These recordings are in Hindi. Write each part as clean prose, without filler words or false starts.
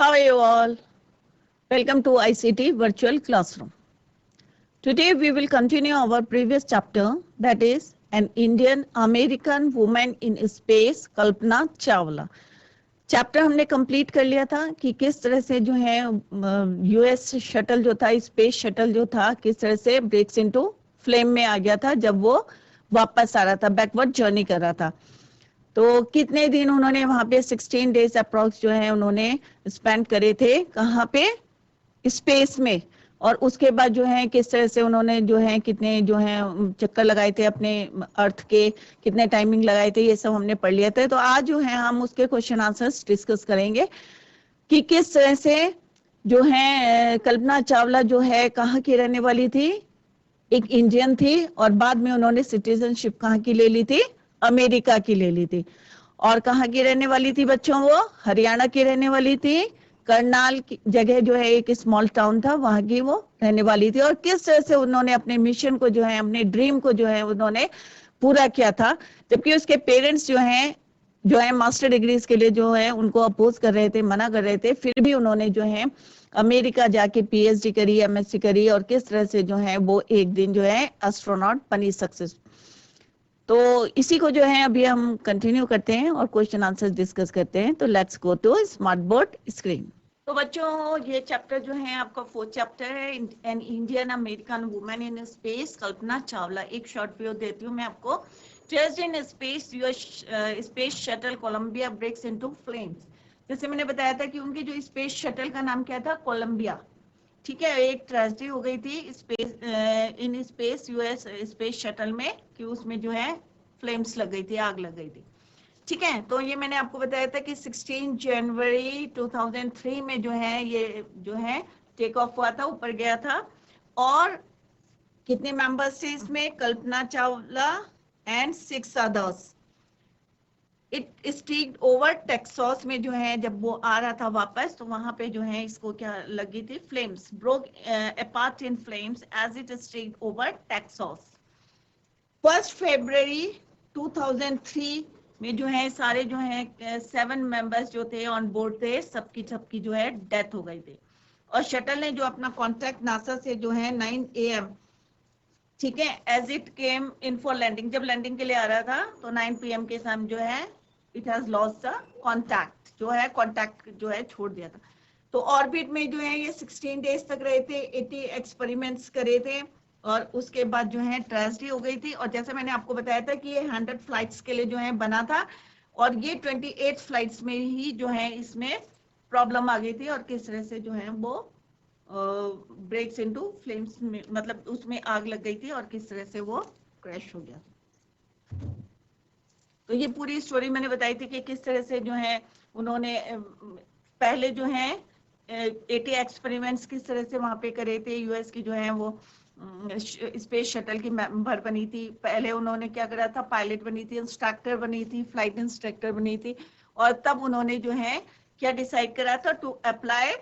How are you all? Welcome to ICT Virtual Classroom. Today we will continue our previous chapter, that is an Indian American woman in space, Kalpana Chawla. Chapter हमने कंप्लीट कर लिया था कि किस तरह से जो है यूएस शटल जो था, स्पेस शटल जो था, किस तरह से ब्रेक्स इनटू फ्लेम में आ गया था जब वो वापस आ रहा था, बैकवर्ड जर्नी कर रहा था. तो कितने दिन उन्होंने वहां पे 16 डेज अप्रॉक्स जो है उन्होंने स्पेंड करे थे, कहाँ पे, स्पेस में. और उसके बाद जो है किस तरह से उन्होंने जो है कितने जो है चक्कर लगाए थे अपने अर्थ के, कितने टाइमिंग लगाए थे, ये सब हमने पढ़ लिया था. तो आज जो है हम उसके क्वेश्चन आंसर्स डिस्कस करेंगे कि किस तरह से जो है कल्पना चावला जो है कहाँ की रहने वाली थी, एक इंडियन थी, और बाद में उन्होंने सिटीजनशिप कहाँ की ले ली थी, अमेरिका की ले ली थी. और कहाँ की रहने वाली थी बच्चों, वो हरियाणा की रहने वाली थी. करनाल की जगह जो है एक स्मॉल टाउन था, वहां की वो रहने वाली थी. और किस तरह से उन्होंने अपने मिशन को जो है, अपने ड्रीम को जो है उन्होंने पूरा किया था. जबकि उसके पेरेंट्स जो है मास्टर डिग्रीज के लिए जो है उनको अपोज कर रहे थे, मना कर रहे थे, फिर भी उन्होंने जो है अमेरिका जाके पीएचडी करी, एमएससी करी, और किस तरह से जो है वो एक दिन जो है एस्ट्रोनॉट बनी, सक्सेस. तो इसी को जो है अभी हम कंटिन्यू करते हैं और क्वेश्चन आंसर डिस्कस करते हैं. तो let's go to smart board screen. तो बच्चों ये चैप्टर जो है आपका 4th चैप्टर है, an Indian American women in space, Kalpana Chawla. एक शॉर्ट व्यू देती हूँ मैं आपको. Traced in space, US space shuttle Columbia breaks into flames. जैसे मैंने बताया था कि उनके जो स्पेस शटल का नाम क्या था, कोलंबिया. ठीक है, एक ट्रेजेडी हो गई थी space in space US space shuttle में, कि उसमें जो है फ्लेम्स लग गई थी, आग लग गई थी. ठीक है, तो ये मैंने आपको बताया था कि 16 जनवरी 2003 में जो है ये जो है टेक ऑफ हुआ था, ऊपर गया था. और कितने मेंबर्स थे इसमें, Kalpana Chawla and 6 others. It streaked over Texas में जो है जब वो आ रहा था वापस, तो वहां पे जो है इसको क्या लगी थी, flames broke apart in flames as it streaked over Texas. 1 फरवरी 2003 में जो है सारे जो है 7 मेंबर्स जो थे ऑन बोर्ड थे, सबकी जो है डेथ हो गई थी. और शटल ने जो अपना कॉन्ट्रैक्ट नासा से जो है 9 AM, ठीक है, as it came in for landing, जब लैंडिंग के लिए आ रहा था तो 9 PM के समय जो है it has lost the contact, जो है कॉन्टैक्ट जो है छोड़ दिया था. तो ऑर्बिट में जो है ये 16 डेज तक रहे थे, 80 एक्सपेरिमेंट्स करे थे, और उसके बाद जो है ट्रेजेडी हो गई थी. और जैसे मैंने आपको बताया था कि ये 100 फ्लाइट्स के लिए जो है बना था, और ये 28 फ्लाइट्स में ही जो है इसमें प्रॉब्लम आ गई थी, और किस तरह से जो है वो ब्रेक्स इनटू फ्लेम्स में, मतलब उसमें आग लग गई थी और किस तरह से वो क्रैश हो गया. तो ये पूरी स्टोरी मैंने बताई थी कि किस तरह से जो है उन्होंने पहले जो है 80 एक्सपेरिमेंट्स किस तरह से वहां पे करे थे. यूएस की जो है वो स्पेस शटल की मेंबर बनी थी. पहले उन्होंने क्या करा था, पायलट बनी थी, इंस्ट्रक्टर बनी थी, फ्लाइट इंस्ट्रक्टर बनी थी. और तब उन्होंने जो है क्या डिसाइड करा था, टू अप्लाई,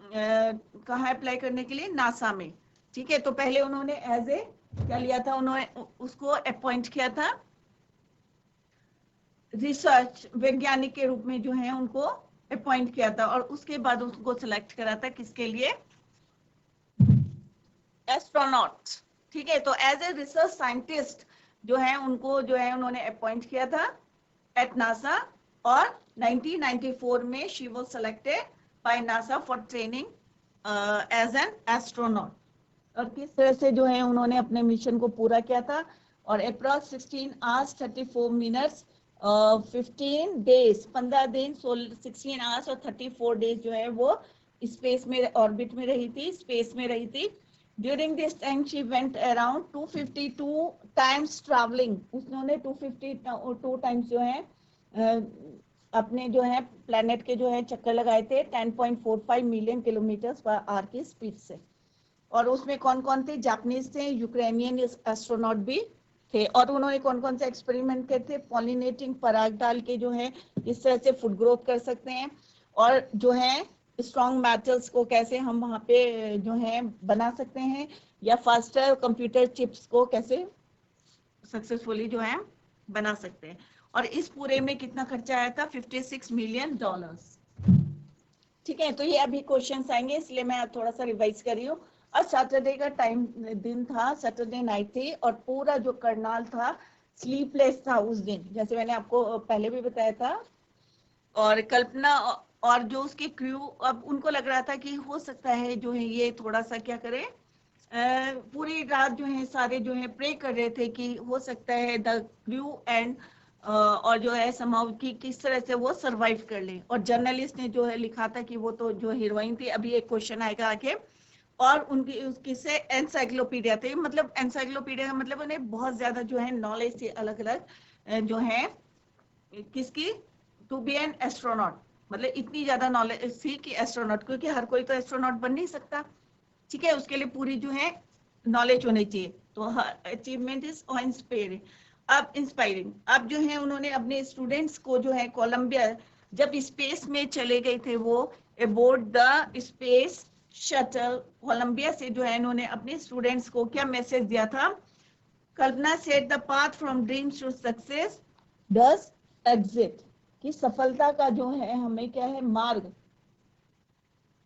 कहाँ अप्लाई करने के लिए, नासा में. ठीक है, तो पहले उन्होंने एज ए क्या लिया था, उन्होंने उसको अपॉइंट किया था रिसर्च वैज्ञानिक के रूप में जो है उनको अपॉइंट किया था. और उसके बाद उसको सिलेक्ट करा था किसके लिए, एस्ट्रोनॉट. ठीक है, तो एज ए रिसर्च साइंटिस्ट जो है उनको जो है उन्होंने अपॉइंट किया था एट नासा. और 1994 में she was selected by NASA for training as an astronaut. और किस तरह से जो है उन्होंने अपने मिशन को पूरा किया था. और अप्रॉक्स 16 आवर्स 34 मिनट्स 15 डेज, 15 दिन 16 आवर्स और 34 डेज जो है वो स्पेस में, ऑर्बिट में रही थी, स्पेस में रही थी. During this time she went around 252 times travelling. उन्होंने 252 टाइम्स जो है अपने जो है प्लेनेट के जो है चक्कर लगाए थे 10.45 मिलियन किलोमीटर पर आवर की स्पीड से. और उसमें कौन कौन थे, जापानीज थे, यूक्रेनियन एस्ट्रोनॉट भी थे. और उन्होंने कौन कौन से एक्सपेरिमेंट किए थे, पॉलिनेटिंग, पराग डाल के जो है इस तरह से फूड ग्रोथ कर सकते हैं. और जो है स्ट्रॉन्ग मेटल्स को कैसे हम वहाँ पे जो है बना सकते हैं, या फास्टर कंप्यूटर चिप्स को कैसे सक्सेसफुली जो है बना सकते हैं. और इस पूरे में कितना खर्चा आया था, $56 मिलियन. ठीक ठीक है, तो ये अभी क्वेश्चंस आएंगे, इसलिए मैं थोड़ा सा रिवाइज कर रही हूँ। और सैटरडे का टाइम दिन था, सैटरडे नाइट थी, और पूरा जो करनाल था स्लीपलेस था उस दिन, जैसे मैंने आपको पहले भी बताया था। और कल्पना और जो उसके क्रू, अब उनको लग रहा था कि हो सकता है जो है ये थोड़ा सा क्या करे, पूरी रात जो है सारे जो है प्रे कर रहे थे कि हो सकता है द क्रू एंड और जो है समाव की किस तरह से वो सरवाइव कर ले। और जर्नलिस्ट ने जो है लिखा था कि वो तो जो हीरोइन थी, अभी एक क्वेश्चन आएगा आगे, और उनकी उसकी से एनसाइक्लोपीडिया थे, मतलब एनसाइक्लोपीडिया का मतलब उन्हें बहुत ज्यादा जो है नॉलेज थी अलग अलग जो है किसकी, टू बी एन एस्ट्रोनॉट, मतलब इतनी ज्यादा नॉलेज थी कि एस्ट्रोनॉट, क्योंकि हर कोई तो एस्ट्रोनॉट बन नहीं सकता, ठीक है, उसके लिए पूरी जो है नॉलेज होनी चाहिए। तो अचीवमेंट इज इंस्पायरिंग। अब इंस्पायरिंग, अब जो है उन्होंने अपने स्टूडेंट्स को जो है कोलंबिया जब स्पेस में चले गए थे वो aboard the space shuttle Columbia से, जो है इन्होंने अपने स्टूडेंट्स को क्या मैसेज दिया था, Kalpana set the path from dreams to success does exist, कि सफलता का जो है हमें क्या है मार्ग,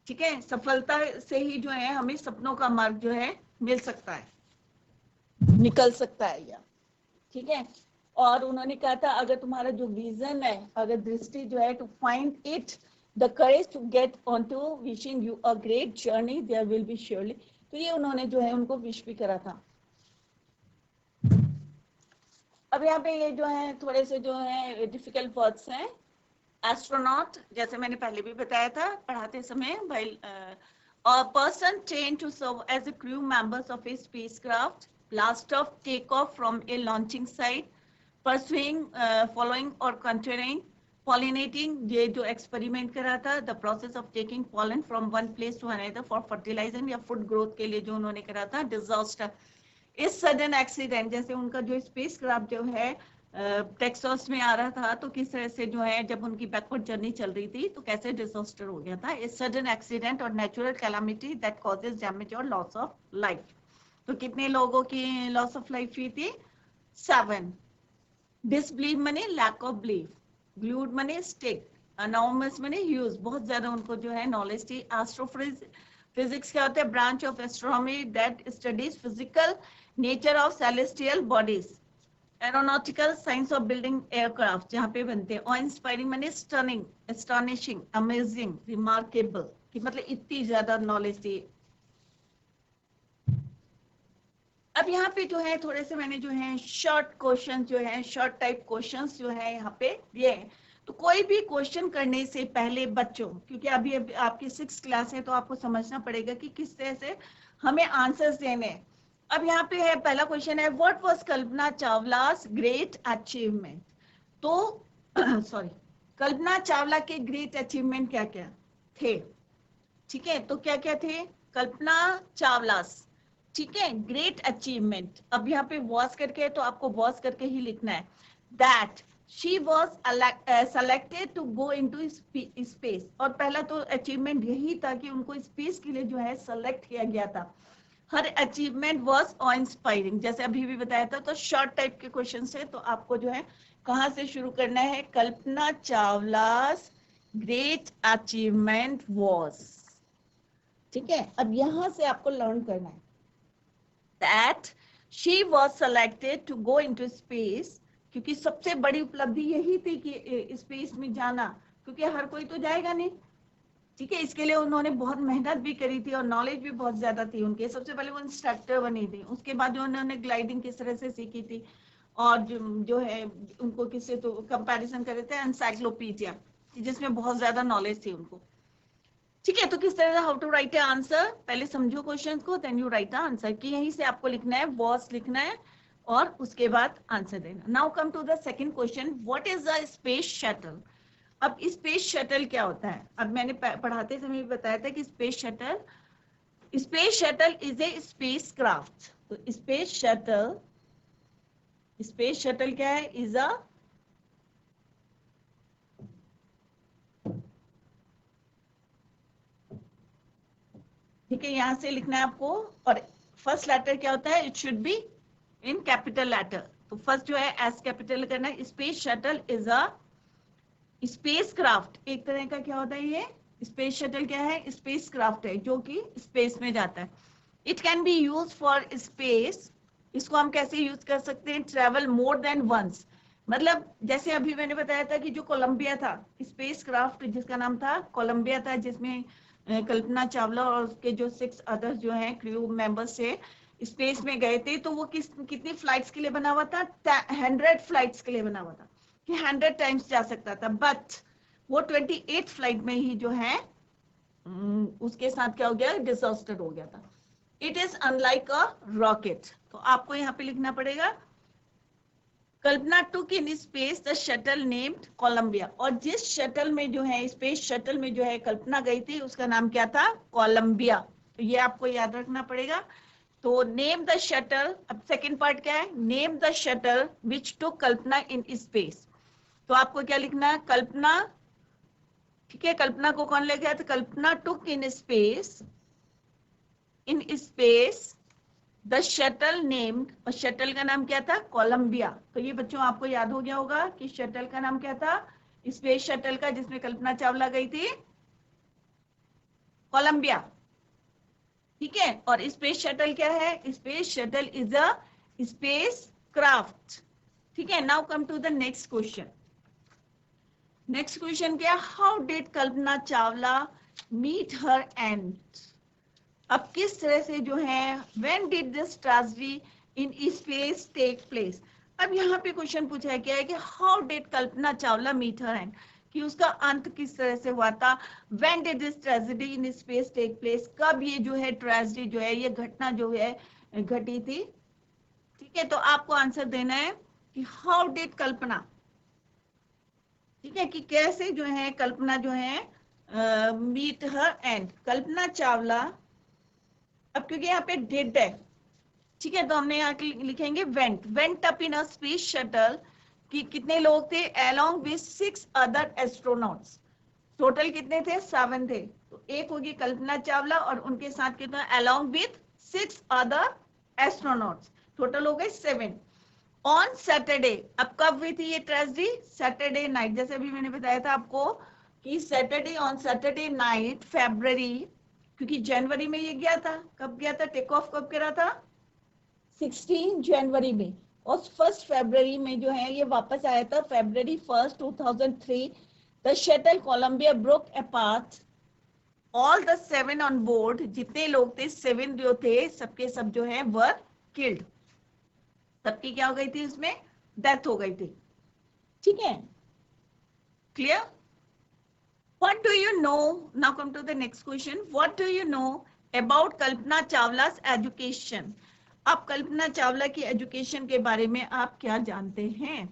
ठीक है, सफलता से ही जो है हमें सपनों का मार्ग जो है मिल सकता है, निकल सकता है या, ठीक है। और उन्होंने कहा था अगर तुम्हारा जो विजन है, अगर दृष्टि जो है to find it the courage to get on to wishing you a great journey there will be surely, तो ये उन्होंने जो है उनको विश भी करा था। अब यहाँ पे ये जो है थोड़े से जो है डिफिकल्ट वर्ड्स हैं। एस्ट्रोनॉट, जैसे मैंने पहले भी बताया था पढ़ाते समय, भाई a person trained to serve as a crew members of a spacecraft, blast off, take off from a launching site, pursuing, following or continuing, pollinating, ये जो एक्सपेरिमेंट करा था, the process of taking pollen from one place to another for fertilization या food growth के लिए जो उन्होंने करा था, disaster, इस सडन एक्सीडेंट, जैसे उनका जो स्पेस क्राफ्ट जो है टेक्सास में आ रहा था, तो किस तरह से जो है जब उनकी बैकवर्ड जर्नी चल रही थी तो कैसे डिजास्टर हो गया था, इस सडन एक्सीडेंट और natural calamity that causes damage और लॉस ऑफ लाइफ। तो कितने लोगों की लॉस ऑफ लाइफ हुई थी, 7। डिसबिलीव मने लैक ऑफ बिलीफ, ग्लूड मने स्टिक, अनॉर्मस मने ह्यूज, बहुत ज्यादा उनको जो है नॉलेज थी। एस्ट्रोफिजिक्स क्या होता है, branch of astronomy that studies physical nature of celestial bodies. Aeronautical science of building aircraft जहाँ पे बनते हैं। और इंस्पायरिंग मैंने स्टनिंग, एस्टॉनिशिंग, अमेजिंग, रिमार्केबल, कि मतलब इतनी ज्यादा नॉलेज थी। अब यहाँ पे जो है थोड़े से मैंने जो है शॉर्ट क्वेश्चन जो है, शॉर्ट टाइप क्वेश्चंस जो है यहाँ पे दिए हैं। तो कोई भी क्वेश्चन करने से पहले बच्चों, क्योंकि अभी आपकी 6th क्लास है तो आपको समझना पड़ेगा कि किस तरह से हमें आंसर्स देने हैं। अब यहाँ पे है पहला क्वेश्चन है, what was Kalpana Chawla's great achievement. तो सॉरी, कल्पना चावला के ग्रेट अचीवमेंट क्या क्या थे, ठीक है, तो क्या क्या थे कल्पना चावलास, ठीक है, ग्रेट अचीवमेंट। अब यहाँ पे वॉज करके है तो आपको वॉज करके ही लिखना है, that she was selected to go into space. और पहला तो अचीवमेंट यही था कि उनको स्पेस के लिए जो है सेलेक्ट किया गया था। हर अचीवमेंट वॉज ऑ इंस्पायरिंग, जैसे अभी भी बताया था। तो शॉर्ट टाइप के क्वेश्चन है, तो आपको जो है कहाँ से शुरू करना है, Kalpana Chawla's great achievement was, ठीक है। अब यहां से आपको लर्न करना है that she was selected to go into space, क्योंकि सबसे बड़ी उपलब्धि यही थी कि स्पेस में जाना, क्योंकि हर कोई तो जाएगा नहीं, ठीक है। इसके लिए उन्होंने बहुत मेहनत भी करी थी और नॉलेज भी बहुत ज्यादा थी उनके। सबसे पहले वो इंस्ट्रक्टर बनी थी, उसके बाद जो उन्होंने ग्लाइडिंग किस तरह से सीखी थी, और जो है उनको किससे तो कंपैरिजन कर रहे थे एनसाइक्लोपीडिया, जिसमें बहुत ज्यादा नॉलेज थी उनको, ठीक है। तो किस तरह से how to write a answer, पहले समझो क्वेश्चन को then you write the answer, कि यहीं से आपको लिखना है वॉज लिखना है और उसके बाद आंसर देना। Now come to the second question, what is the space shuttle. अब स्पेस शटल क्या होता है, अब मैंने पढ़ाते समय बताया था कि space shuttle is a space craft. तो स्पेस शटल क्या है, इज अ ठीक है, यहां से लिखना है आपको। और फर्स्ट लेटर क्या होता है, it should be in capital letter. तो फर्स्ट जो है एस कैपिटल करना है। Space shuttle is a spacecraft, एक तरह का क्या होता है ये स्पेस शटल क्या है? स्पेस क्राफ्ट है जो कि स्पेस में जाता है। It can be use for space. इसको हम कैसे यूज कर सकते हैं? Travel more than once. मतलब जैसे अभी मैंने बताया था कि जो कोलंबिया था, स्पेस क्राफ्ट जिसका नाम था कोलंबिया था, जिसमें कल्पना चावला और उसके जो 6 अदर्स जो हैं क्रू मेंबर्स से स्पेस में गए थे, तो वो कितनी फ्लाइट्स के लिए बना हुआ था? 100 फ्लाइट्स के लिए बना हुआ था कि 100 टाइम्स जा सकता था। बट वो 28 फ्लाइट में ही जो है उसके साथ क्या हो गया? डिजास्टर हो गया था। It is unlike a rocket. तो आपको यहाँ पे लिखना पड़ेगा Kalpana took in space the shuttle named Columbia. और जिस शटल में जो है, स्पेस शटल में जो है कल्पना गई थी, उसका नाम क्या था? कोलंबिया। तो ये आपको याद रखना पड़ेगा। तो नेम द शटल, अब सेकंड पार्ट क्या है? Name the shuttle which took Kalpana in space. तो आपको क्या लिखना है? कल्पना, ठीक है, कल्पना को कौन ले गया था? Kalpana took in space, in space the shuttle named, और शटल का नाम क्या था? कोलंबिया। तो ये बच्चों आपको याद हो गया होगा कि शटल का नाम क्या था? स्पेस शटल का जिसमें कल्पना चावला गई थी, कोलंबिया। ठीक है, और स्पेस शटल क्या है? Space shuttle is a spacecraft. ठीक है, now come to the next question. Next question क्या? How did Kalpana Chawla meet her end? अब किस तरह से जो है, when did this tragedy in space take place? अब यहाँ पे क्वेश्चन पूछा गया है कि how did Kalpana Chawla meet her end, कि उसका अंत किस तरह से हुआ था। When did this tragedy in space take place, कब ये जो है ट्रेजेडी जो है, ये घटना जो है घटी थी। ठीक है, तो आपको आंसर देना है कि हाउ डिड कल्पना, ठीक है, कि कैसे जो है कल्पना जो है meet her and, Kalpana Chawla. अब क्योंकि यहाँ पे डिड है, ठीक है, तो हमने यहाँ लिखेंगे went up in a space shuttle, कि कितने लोग थे? Along with 6 other astronauts. Total कितने थे? 7 थे। तो एक होगी कल्पना चावला और उनके साथ कितना? Along with 6 other astronauts, total हो गए 7। ऑन सैटरडे, अब कब हुई थी ये ट्रेजेडी? सैटरडे नाइट, जैसे अभी मैंने बताया था आपको कि सैटरडे, ऑन सैटरडे नाइट फरवरी, क्योंकि जनवरी में ये गया था। कब गया था? टेक ऑफ कब करा था? 16 जनवरी में। और 1 फरवरी में जो है ये वापस आया था, फरवरी 1, 2003। The shuttle Columbia broke apart, all the 7 on board, जितने लोग थे 7 जो थे, सबके सब जो है वर किल्ड। सबकी क्या हो गई थी? उसमें डेथ हो गई थी। ठीक है, clear? What do you know? Now come to the next question. What do you know about Kalpana Chawla's education? अब कल्पना चावला की एजुकेशन के बारे में आप क्या जानते हैं?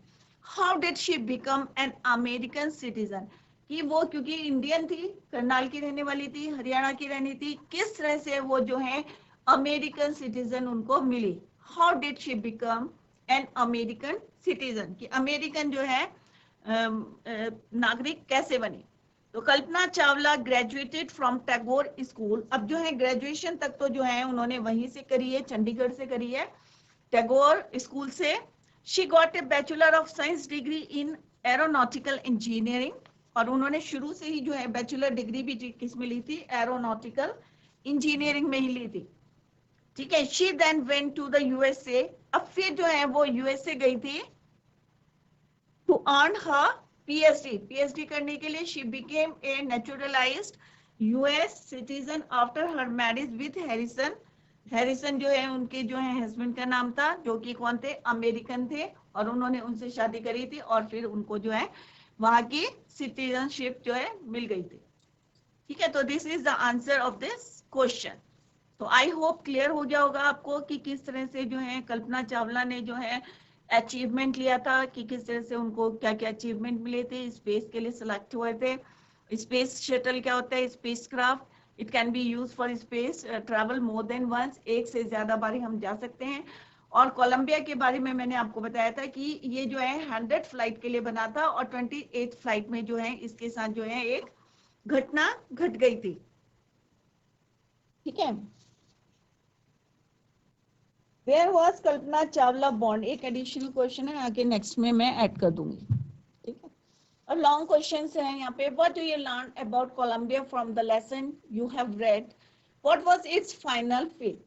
How did she become an American citizen? कि वो क्योंकि इंडियन थी, करनाल की रहने वाली थी, हरियाणा की रहनी थी, किस तरह से वो जो है अमेरिकन सिटीजन उनको मिली? How did she become an American citizen? कि अमेरिकन जो है नागरिक कैसे बने? तो Kalpana Chawla graduated from Tagore school. अब जो है ग्रेजुएशन तक तो जो है उन्होंने वहीं से करी है, चंडीगढ़ से करी है, टैगोर स्कूल से। She got a bachelor of science degree in aeronautical engineering, और उन्होंने शुरू से ही जो है बैचलर डिग्री भी किस में ली थी? एरोनॉटिकल इंजीनियरिंग में ही ली थी। ठीक है, she then went to the USA. अब फिर जो है वो यूएसए गई थी to earn her PhD. PhD करने के लिए she became a naturalized US citizen after her marriage with Harrison. Harrison जो है उनके जो है हस्बैंड का नाम था, जो कि कौन थे? अमेरिकन थे, और उन्होंने उनसे शादी करी थी और फिर उनको जो है वहां की सिटीजनशिप जो है मिल गई थी। ठीक है, तो this is the answer of this question. तो आई होप क्लियर हो गया होगा आपको कि किस तरह से जो है कल्पना चावला ने जो है अचीवमेंट लिया था, कि किस तरह से उनको क्या क्या अचीवमेंट मिले थे, स्पेस के लिए सिलेक्ट हुए थे। स्पेस शटल क्या होता है? Spacecraft. It can be use for space travel more than once, एक से ज्यादा बारी हम जा सकते हैं। और कोलंबिया के बारे में मैंने आपको बताया था कि ये जो है 100 फ्लाइट के लिए बना था, और 28 फ्लाइट में जो है इसके साथ जो है एक घटना घट गई थी। ठीक है, where was Kalpana Chawla born? एक एडिशनल क्वेश्चन है, आगे नेक्स्ट में मैं ऐड कर दूंगी। ठीक है, और लॉन्ग क्वेश्चंस हैं यहाँ पे. What do you learn about Columbia from the lesson you have read? What was its final fate?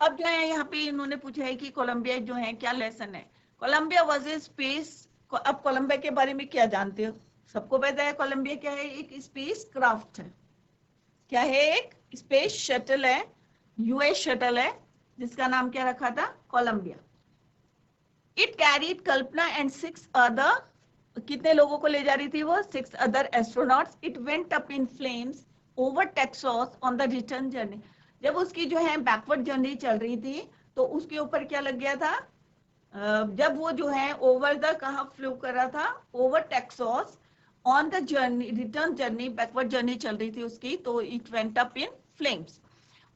अब जो है यहाँ पे इन्होंने पूछा है कि कोलंबिया जो है क्या लेसन है. Columbia was a space. अब कोलंबिया के बारे में क्या जानते हो? सबको पता है कोलंबिया क्या है. एक स्पेस क्राफ्ट है. क्या है? एक स्पेस शटल है, यूएस शटल है, जिसका नाम क्या रखा था? Columbia. It carried Kalpana and 6 other. कितने लोगों को ले जा रही थी वो? 6 other astronauts. It went up in flames over Texas on the return journey. जब उसकी जो है बैकवर्ड जर्नी चल रही थी तो उसके ऊपर क्या लग गया था? जब वो जो है ओवर द कहाँ फ्लो कर रहा था? Over Texas on the journey, return journey, backward journey चल रही थी उसकी, तो it went up in flames.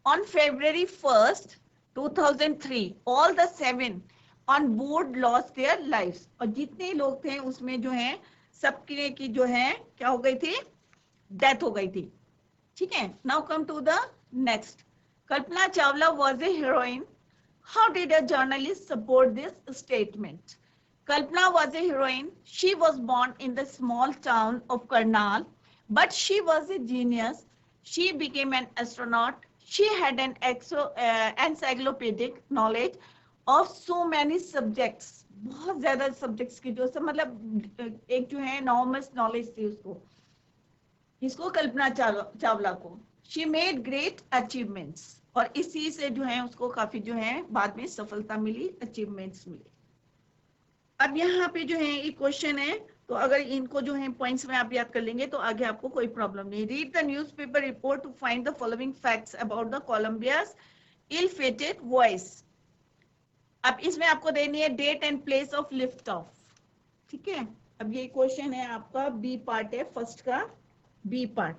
On February 1st, 2003, all the 7 on board lost their lives. और जितने लोग थे उसमें जो है सबके की जो है क्या हो गई थी? डेथ हो गई थी. ठीक है. Now come to the next. Kalpana Chawla was a heroine. How did a journalist support this statement? Kalpana was a heroine. She was born in the small town of Karnal, but she was a genius. She became an astronaut. She had an encyclopedic knowledge of so many subjects. बहुत ज्यादा सब्जेक्ट्स की जो सब मतलब एक जो है enormous knowledge थी उसको. इसको कल्पना चावला को. She made great achievements. और इसी से जो है उसको काफी जो है बाद में सफलता मिली, अचीवमेंट्स मिली. अब यहाँ पे जो है एक क्वेश्चन है, तो अगर इनको जो है पॉइंट्स में आप याद कर लेंगे तो आगे आपको कोई प्रॉब्लम नहीं. Read the newspaper report to find the following facts about the Columbia's ill fated voyage. अब इसमें आपको देनी है date and place of lift off. ठीक है. अब ये क्वेश्चन है आपका बी पार्ट है, फर्स्ट का B part.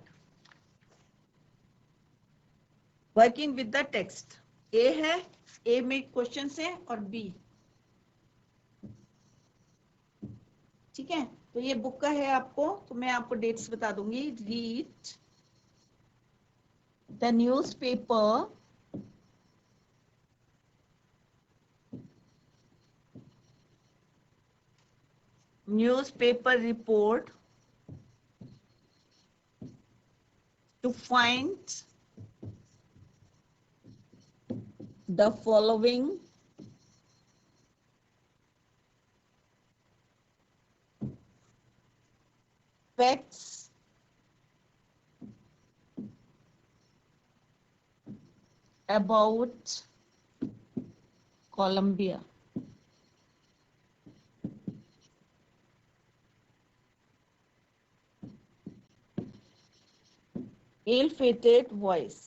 Working with the text. A है, ए में क्वेश्चन है और बी. ठीक है. तो ये बुक का है आपको, तो मैं आपको डेट्स बता दूंगी. Read the newspaper report to find the following facts about Colombia. Ill-fated voice.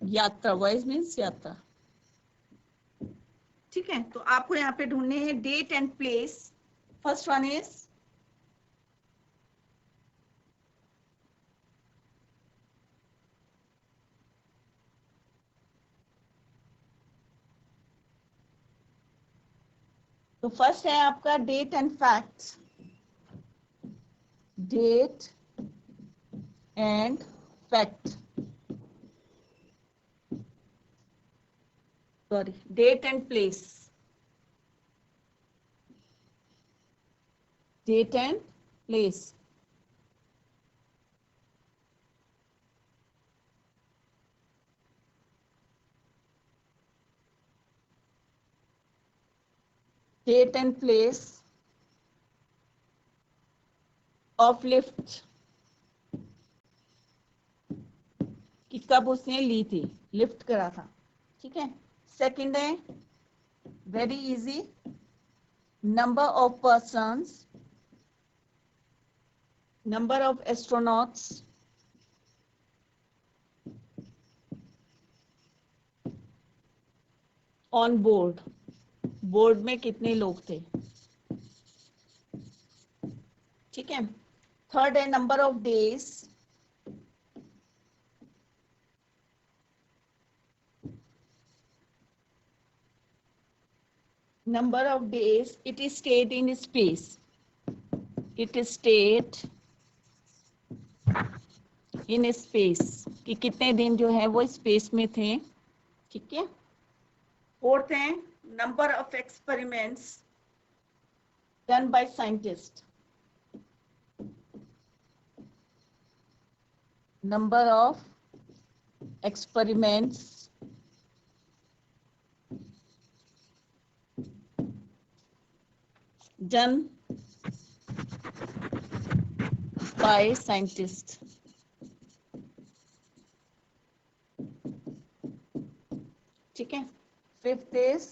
यात्रा. वॉइस मीन्स यात्रा. ठीक है. तो आपको यहाँ पे ढूंढने हैं date and place. First one is तो फर्स्ट है आपका date and facts. Date and fact. Sorry, date and place. Date and place. Date and place of lift कि कब उसने ली थी, लिफ्ट करा था. ठीक है. सेकंड है very easy, number of persons, number of astronauts, on board. Board में कितने लोग थे. ठीक है. थर्ड है number of days, number of days it is stayed in space. It is stayed in space कि कितने दिन जो है वो स्पेस में थे. ठीक है. फोर्थ है number of experiments done by scientists. Number of experiments done by scientists. ठीक है. Fifth is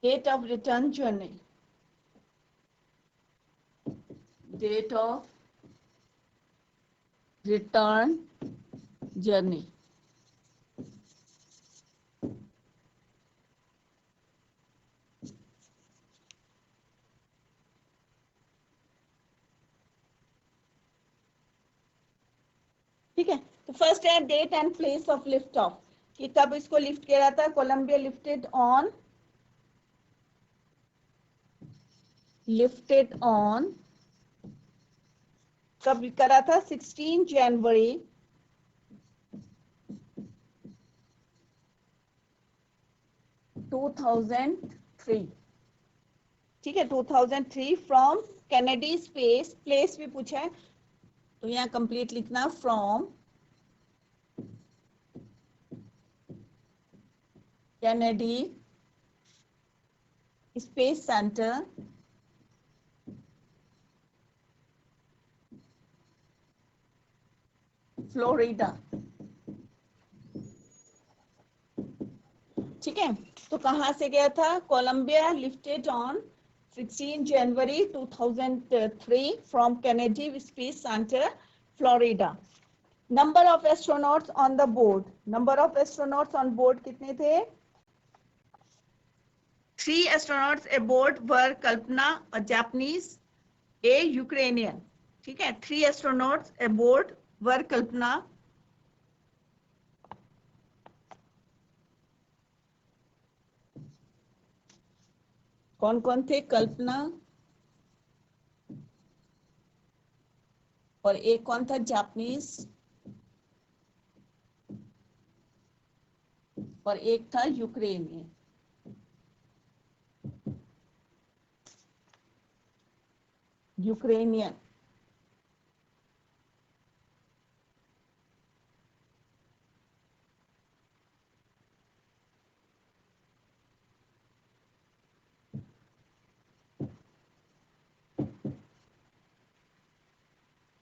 date of return journey. Date of return journey. ठीक है. तो फर्स्ट है date and place of lift off, कि कब इसको लिफ्ट किया था. कोलंबिया लिफ्टेड ऑन कब करा था. 16 जनवरी 2003. ठीक है. 2003 फ्रॉम कैनेडी स्पेस. प्लेस भी पूछा है तो यहाँ कंप्लीट लिखना. From Kennedy space centre Florida. ठीक है. तो कहां से गया था. Columbia lifted on 16 January 2003 from Kennedy space centre Florida. Number of astronauts on the board. Number of astronauts on board कितने थे. 3 astronauts aboard were Kalpana, a Japanese, a Ukrainian. ठीक है. 3 astronauts aboard were Kalpana, कौन कौन थे. कल्पना और एक कौन था. जापानीज और एक था यूक्रेनियन. यूक्रेनियन.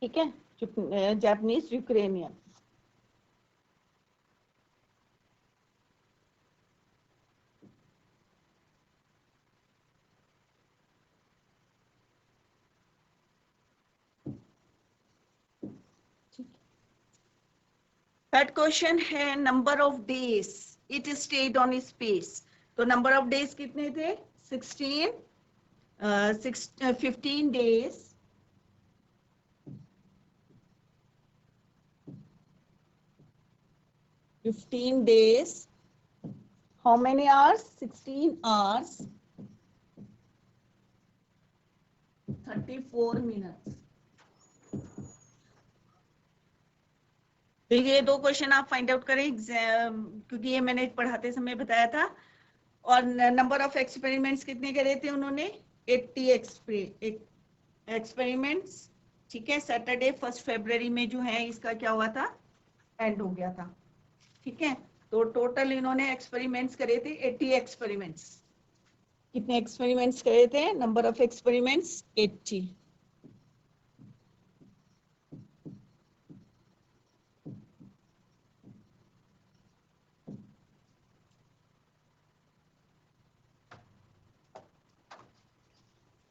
ठीक है. Japanese Ukrainian. थर्ड क्वेश्चन है number of days it stayed on space. तो नंबर ऑफ डेज कितने थे. 15 days. 15 days. How many hours. 16 hours 34 minutes. तो ये 2 क्वेश्चन आप फाइंड आउट करें क्योंकि ये मैंने पढ़ाते समय बताया था. और नंबर ऑफ एक्सपेरिमेंट्स कितने करे थे उन्होंने. 80 एक्सपेरिमेंट्स. ठीक है. सैटरडे 1 फरवरी में जो है इसका क्या हुआ था. एंड हो गया था. ठीक है. तो टोटल इन्होंने एक्सपेरिमेंट्स करे थे 80 एक्सपेरिमेंट्स. कितने एक्सपेरिमेंट्स करे थे. Number of experiments 80.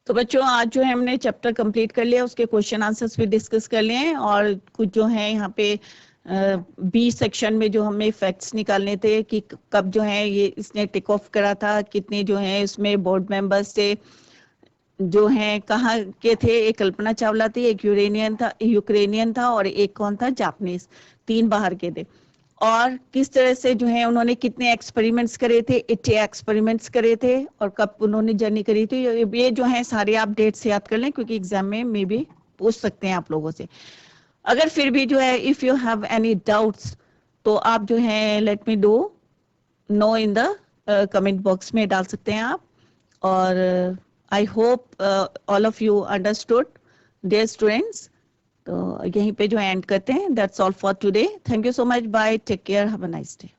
तो बच्चों आज जो है हमने चैप्टर कंप्लीट कर लिया. उसके क्वेश्चन आंसर्स भी डिस्कस कर लिए और कुछ जो है यहाँ पे बी सेक्शन में जो हमें फैक्ट्स निकालने थे कि कब जो है ये इसने टेक ऑफ करा था. कितने जो है इसमें बोर्ड मेंबर्स थे जो हैं कहाँ के थे. एक कल्पना चावला थी, एक यूक्रेनियन था और एक कौन था. जापानीज. 3 बाहर के थे. और किस तरह से जो है उन्होंने कितने एक्सपेरिमेंट्स करे थे. 80 एक्सपेरिमेंट्स करे थे और कब उन्होंने जर्नी करी थी. ये जो है सारे आप डेट्स याद कर लें क्योंकि एग्जाम में मे भी पूछ सकते हैं आप लोगों से. अगर फिर भी जो है if you have any doubts तो आप जो है let me know in the comment box में डाल सकते हैं आप. और I hope all of you understood dear students. तो यहीं पे जो एंड करते हैं. That's all for today. Thank you so much. Bye. Take care. Have a nice day.